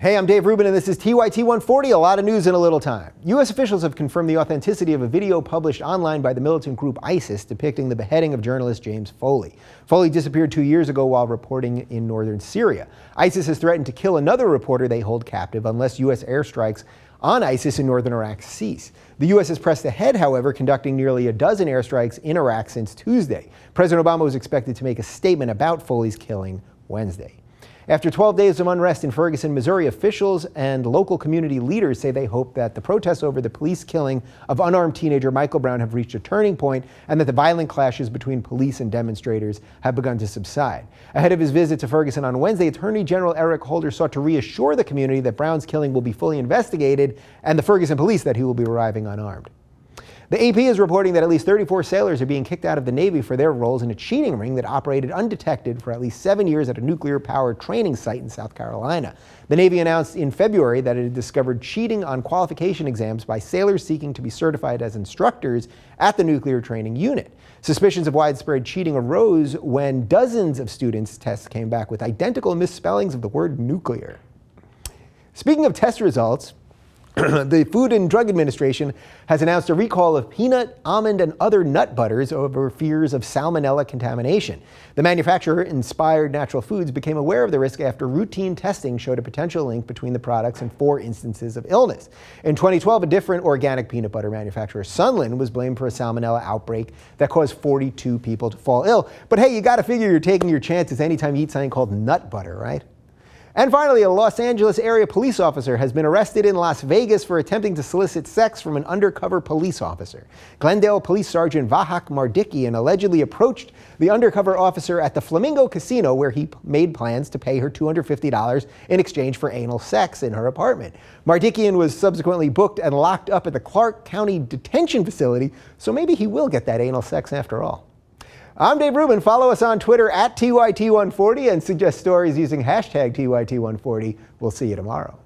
Hey, I'm Dave Rubin, and this is TYT140, a lot of news in a little time. U.S. officials have confirmed the authenticity of a video published online by the militant group ISIS depicting the beheading of journalist James Foley. Foley disappeared 2 years ago while reporting in northern Syria. ISIS has threatened to kill another reporter they hold captive unless U.S. airstrikes on ISIS in northern Iraq cease. The U.S. has pressed ahead, however, conducting nearly a dozen airstrikes in Iraq since Tuesday. President Obama was expected to make a statement about Foley's killing Wednesday. After 12 days of unrest in Ferguson, Missouri, officials and local community leaders say they hope that the protests over the police killing of unarmed teenager Michael Brown have reached a turning point and that the violent clashes between police and demonstrators have begun to subside. Ahead of his visit to Ferguson on Wednesday, Attorney General Eric Holder sought to reassure the community that Brown's killing will be fully investigated and the Ferguson police that he will be arriving unarmed. The AP is reporting that at least 34 sailors are being kicked out of the Navy for their roles in a cheating ring that operated undetected for at least 7 years at a nuclear-powered training site in South Carolina. The Navy announced in February that it had discovered cheating on qualification exams by sailors seeking to be certified as instructors at the nuclear training unit. Suspicions of widespread cheating arose when dozens of students' tests came back with identical misspellings of the word nuclear. Speaking of test results, the Food and Drug Administration has announced a recall of peanut, almond, and other nut butters over fears of salmonella contamination. The manufacturer, Inspired Natural Foods, became aware of the risk after routine testing showed a potential link between the products and 4 instances of illness. In 2012, a different organic peanut butter manufacturer, Sunland, was blamed for a salmonella outbreak that caused 42 people to fall ill. But hey, you gotta figure you're taking your chances anytime you eat something called nut butter, right? And finally, a Los Angeles area police officer has been arrested in Las Vegas for attempting to solicit sex from an undercover police officer. Glendale Police Sergeant Vahak Mardikian allegedly approached the undercover officer at the Flamingo Casino, where he made plans to pay her $250 in exchange for anal sex in her apartment. Mardikian was subsequently booked and locked up at the Clark County Detention Facility, so maybe he will get that anal sex after all. I'm Dave Rubin. Follow us on Twitter at TYT140 and suggest stories using hashtag TYT140. We'll see you tomorrow.